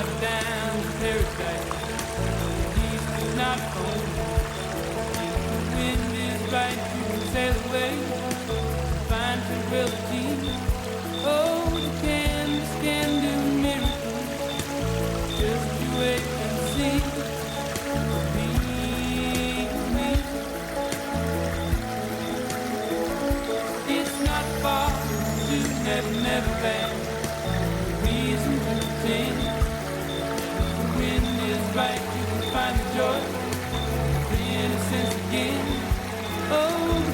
right down to paradise. The east is not cold. If the wind is right, you can sail away, find tranquility. Oh, the canvas can do miracles. Just you wait and see. Believe me, it's not far to never land. Reason to pretend. If the wind is right, you can find the joy, the innocence again. Oh.